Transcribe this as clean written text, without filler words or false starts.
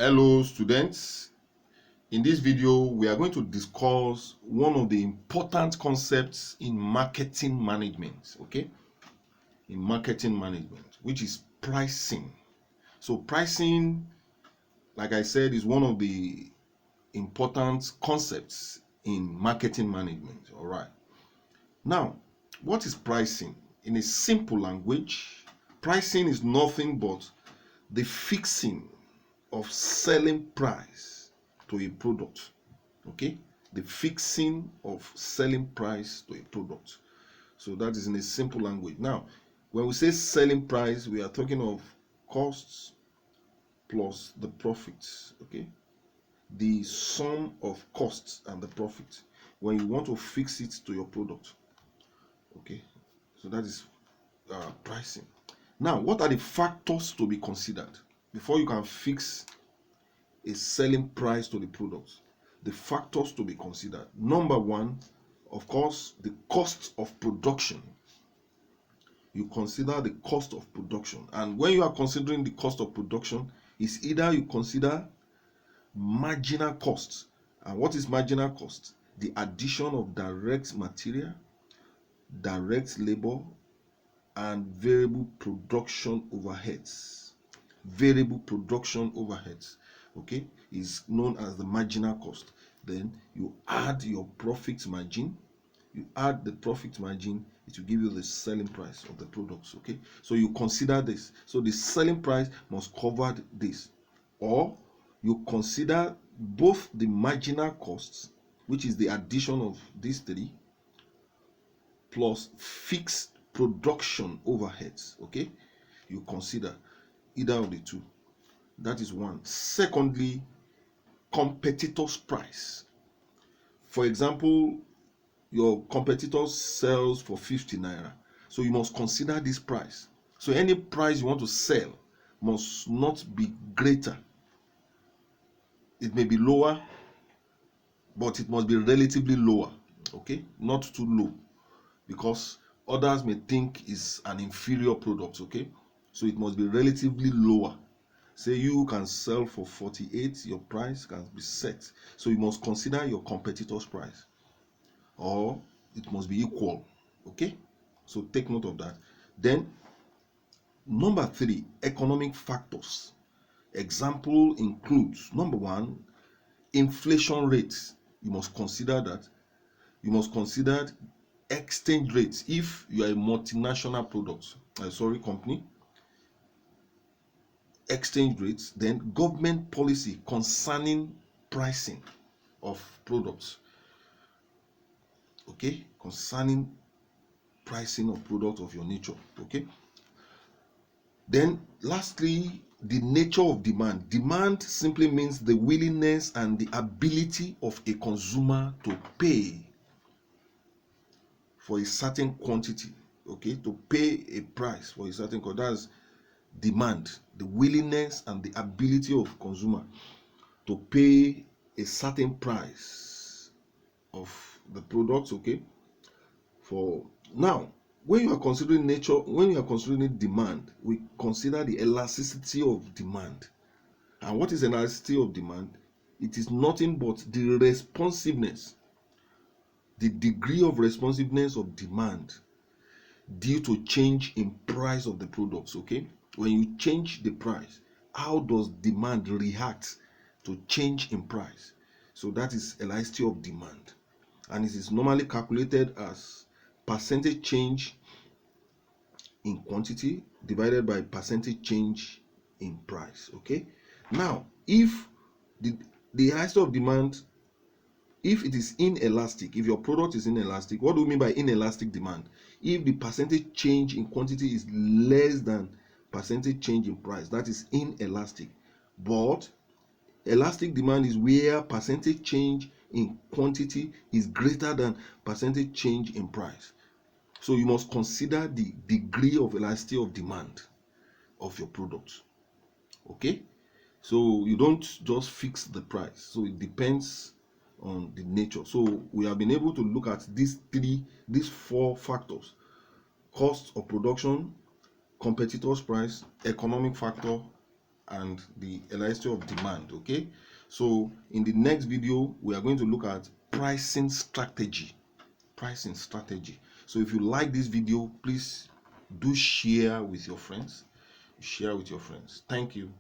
Hello students, in this video we are going to discuss one of the important concepts in marketing management, in marketing management, which is pricing. So pricing, like I said, is one of the important concepts in marketing management. All right, now what is pricing? In a simple language, pricing is nothing but the fixing of selling price to a product. The fixing of selling price to a product. So that is in a simple language. Now, when we say selling price, we are talking of costs plus the profits. The sum of costs and the profit when you want to fix it to your product. So that is pricing. Now, what are the factors to be considered before you can fix a selling price to the product? The factors to be considered: number one, of course, the cost of production. You consider the cost of production, and when you are considering the cost of production, it's either you consider marginal cost. And what is marginal cost? The addition of direct material, direct labor, and variable production overheads. Variable production overheads, is known as the marginal cost. Then you add your profit margin. You add the profit margin, it will give you the selling price of the products. So you consider this. So the selling price must cover this, or you consider both the marginal costs, which is the addition of these three, plus fixed production overheads. You consider either of the two. That is one. Secondly, competitors' price. For example, your competitor sells for 50 naira, so you must consider this price. So any price you want to sell must not be greater. It may be lower, but it must be relatively lower, not too low, because others may think it's an inferior product. So it must be relatively lower. Say you can sell for 48, your price can be set. So you must consider your competitor's price, or it must be equal. So take note of that. Then number three, economic factors. Example includes: number one, inflation rates. You must consider that. You must consider exchange rates if you are a multinational company. Exchange rates. Then government policy concerning pricing of products. Concerning pricing of products of your nature. Then lastly, the nature of demand. Demand simply means the willingness and the ability of a consumer to pay for a certain quantity, to pay a price for a certain quantity. That's demand, the willingness and the ability of consumer to pay a certain price of the products. For now, when you are considering nature, when you are considering demand, we consider the elasticity of demand. And what is elasticity of demand? It is nothing but the responsiveness, the degree of responsiveness of demand due to change in price of the products. When you change the price, how does demand react to change in price? So that is elasticity of demand, and it is normally calculated as percentage change in quantity divided by percentage change in price. Now, if the elasticity of demand, if it is inelastic, if your product is inelastic, what do we mean by inelastic demand? If the percentage change in quantity is less than percentage change in price, that is inelastic. But elastic demand is where percentage change in quantity is greater than percentage change in price. So you must consider the degree of elasticity of demand of your product. So you don't just fix the price. So it depends on the nature. So we have been able to look at these four factors: cost of production, competitor's price, economic factor, and the elasticity of demand. Okay, so in the next video we are going to look at pricing strategy. So if you like this video, please do share with your friends. Thank you.